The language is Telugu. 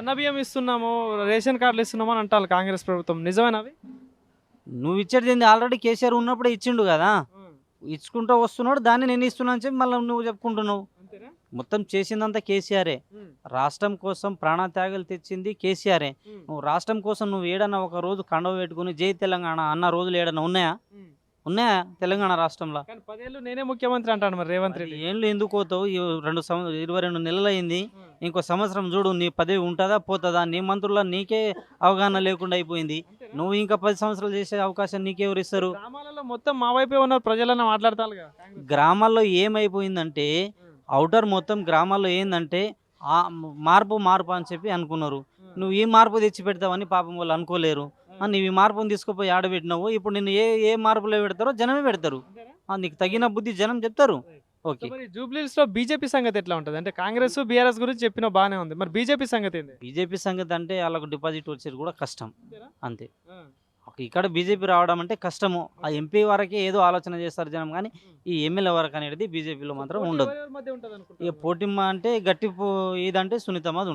సన్నబియ్యం ఇస్తున్నాము, రేషన్ కార్డులు ఇస్తున్నాము అని అంటారు కాంగ్రెస్ ప్రభుత్వం, నిజమేనా అవి? నువ్వు ఇచ్చేది ఏంది? ఆల్రెడీ కేసీఆర్ ఉన్నప్పుడే ఇచ్చిండు కదా, ఇచ్చుకుంటూ వస్తున్నాడు. దాన్ని నేను ఇస్తున్నా అని చెప్పి మళ్ళీ నువ్వు చెప్పుకుంటున్నావు. అంతేనా? మొత్తం చేసిందంతా కేసీఆరే. రాష్ట్రం కోసం ప్రాణత్యాగాలు తెచ్చింది కేసీఆరే. నువ్వు రాష్ట్రం కోసం నువ్వు ఏడన్నా ఒక రోజు కండవ పెట్టుకుని జై తెలంగాణ అన్న రోజులు ఏడన్నా ఉన్నాయా? ఉన్నాయా తెలంగాణ రాష్ట్రంలో? కానీ 10 ఏళ్ళు నేనే ముఖ్యమంత్రి అంటాను మరి రేవంత్ రెడ్డి. ఏండ్లు ఎందుకు పోతావు? 22 నెలలు అయింది. ఇంకో సంవత్సరం చూడు, నీ పదవి ఉంటుందా పోతుందా? నీ మంత్రుల నీకే అవగాహన లేకుండా అయిపోయింది. నువ్వు ఇంకా 10 సంవత్సరాలు చేసే అవకాశం నీకెవరు ఇస్తారు? గ్రామాలలో మొత్తం మా వైపే ఉన్నారు ప్రజలన్న మాట్లాడతారుగా కాంగ్రెస్. గ్రామాల్లో ఏమైపోయిందంటే, అవుటర్ మొత్తం గ్రామాల్లో ఏందంటే ఆ మార్పు మార్పు అని చెప్పి అనుకున్నారు. నువ్వు ఈ మార్పు తెచ్చి పెడతావని పాపం వాళ్ళు అనుకోలేరు. నువ్వు ఈ మార్పుని తీసుకుపోయి ఆడబెట్టినావు. ఇప్పుడు నిన్ను ఏ మార్పులో పెడతారో జనమే పెడతారు. నీకు తగిన బుద్ధి జనం చెప్తారు. ఓకే. మరి జూబ్లీస్ లో బీజేపీ సంగతి ఎట్లా ఉంటుంది? అంటే కాంగ్రెస్ బీఆర్ఎస్ గురించి చెప్పిన బానే ఉంది, మరి బీజేపీ సంగతి ఏంది? బీజేపీ సంగతి అంటే వాళ్ళకు డిపాజిట్ వచ్చేది కూడా కష్టం. అంతేనా? అంతే. ఇక్కడ బీజేపీ రావడం అంటే కష్టము. ఆ ఎంపీ వరకే ఏదో ఆలోచన చేస్తారు జనం, కానీ ఈ ఎమ్మెల్యే వరకు అనేది బీజేపీలో మాత్రం ఉండదు. ఎవరెవరి మధ్య ఉంటుంది ఇక అనుకుంటున్నారు? పోటీ అంటే గట్టి ఇదంటే సునీతమ్మ